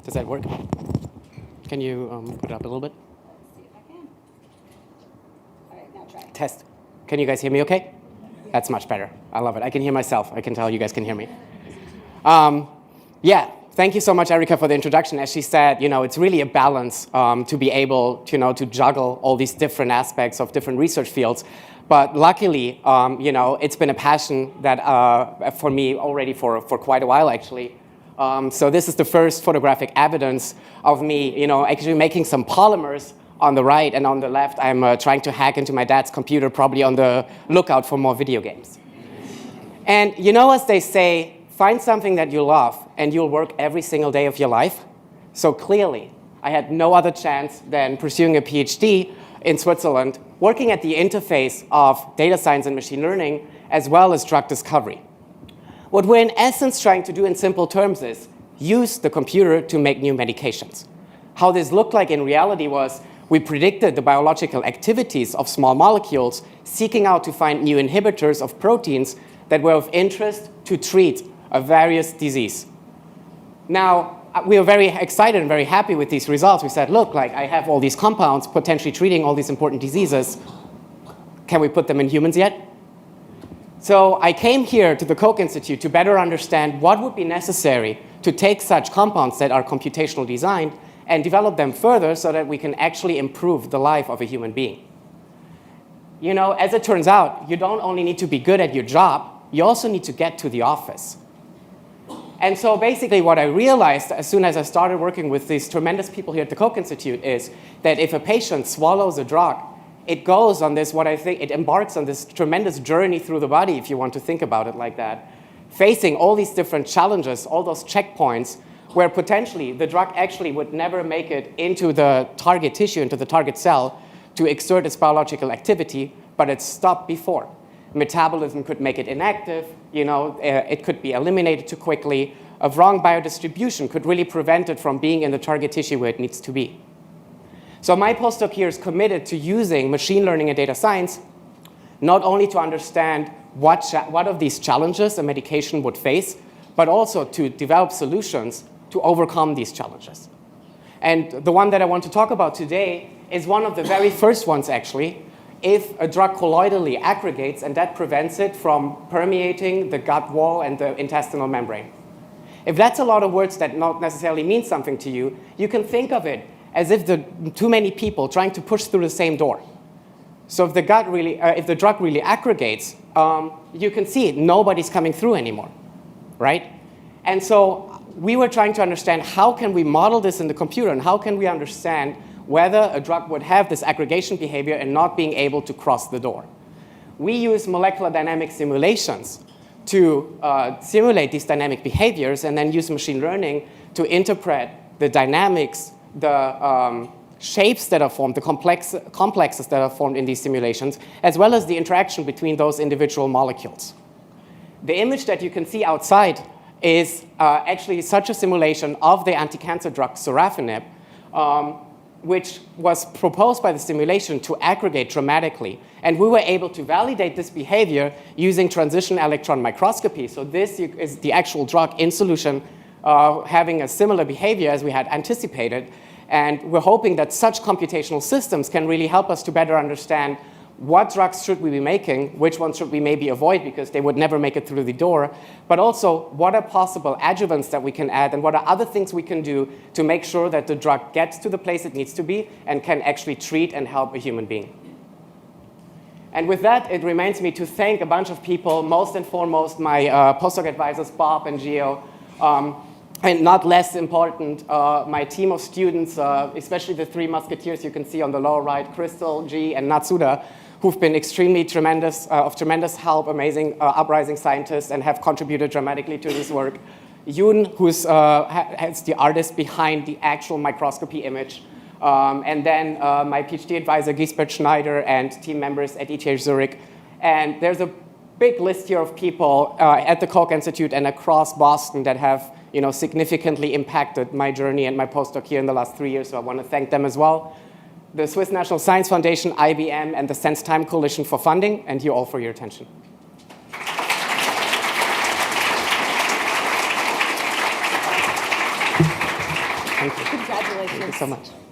Does that work? Can you put it up a little bit? Let's see if I can. All right, now try. Test. Can you guys hear me okay? That's much better. I love it. I can hear myself. I can tell you guys can hear me. Yeah, thank you so much, Erika, for the introduction. As she said, it's really a balance to be able to juggle all these different aspects of different research fields. But luckily, it's been a passion that for me already for quite a while, actually. So this is the first photographic evidence of me, actually making some polymers on the right, and on the left, I'm trying to hack into my dad's computer, probably on the lookout for more video games. And as they say, find something that you love, and you'll work every single day of your life. So clearly, I had no other chance than pursuing a PhD in Switzerland, working at the interface of data science and machine learning, as well as drug discovery. What we're in essence trying to do in simple terms is use the computer to make new medications. How this looked like in reality was we predicted the biological activities of small molecules, seeking out to find new inhibitors of proteins that were of interest to treat a various disease. Now, we were very excited and very happy with these results. We said, look, I have all these compounds potentially treating all these important diseases. Can we put them in humans yet? So I came here to the Koch Institute to better understand what would be necessary to take such compounds that are computationally designed and develop them further so that we can actually improve the life of a human being. As it turns out, you don't only need to be good at your job, you also need to get to the office. And so basically what I realized as soon as I started working with these tremendous people here at the Koch Institute is that if a patient swallows a drug, it goes on this, it embarks on this tremendous journey through the body, if you want to think about it like that, facing all these different challenges, all those checkpoints, where potentially the drug actually would never make it into the target tissue, into the target cell, to exert its biological activity, but it stopped before. Metabolism could make it inactive, it could be eliminated too quickly. A wrong biodistribution could really prevent it from being in the target tissue where it needs to be. So my postdoc here is committed to using machine learning and data science, not only to understand what of these challenges a medication would face, but also to develop solutions to overcome these challenges. And the one that I want to talk about today is one of the very first ones, actually. If a drug colloidally aggregates, and that prevents it from permeating the gut wall and the intestinal membrane. If that's a lot of words that not necessarily mean something to you, you can think of it as if too many people trying to push through the same door. So if the drug really aggregates, you can see nobody's coming through anymore, right? And so we were trying to understand how can we model this in the computer, and how can we understand whether a drug would have this aggregation behavior and not being able to cross the door. We use molecular dynamic simulations to simulate these dynamic behaviors, and then use machine learning to interpret the dynamics, the shapes that are formed, the complexes that are formed in these simulations, as well as the interaction between those individual molecules. The image that you can see outside is actually such a simulation of the anti-cancer drug sorafenib, which was proposed by the simulation to aggregate dramatically. And we were able to validate this behavior using transition electron microscopy. So this is the actual drug in solution having a similar behavior as we had anticipated. And we're hoping that such computational systems can really help us to better understand what drugs should we be making, which ones should we maybe avoid because they would never make it through the door, but also what are possible adjuvants that we can add, and what are other things we can do to make sure that the drug gets to the place it needs to be and can actually treat and help a human being. And with that, it remains me to thank a bunch of people, most and foremost my postdoc advisors, Bob and Gio, and not less important, my team of students, especially the three musketeers you can see on the lower right, Crystal, G, and Natsuda, who've been extremely of tremendous help, amazing uprising scientists, and have contributed dramatically to this work. Yoon, who's the artist behind the actual microscopy image. And then my PhD advisor, Gisbert Schneider, and team members at ETH Zurich. And there's a big list here of people at the Koch Institute and across Boston that have significantly impacted my journey and my postdoc here in the last 3 years, so I want to thank them as well. The Swiss National Science Foundation, IBM, and the Sense Time Coalition for funding, and you all for your attention. Thank you. Congratulations. Thank you so much.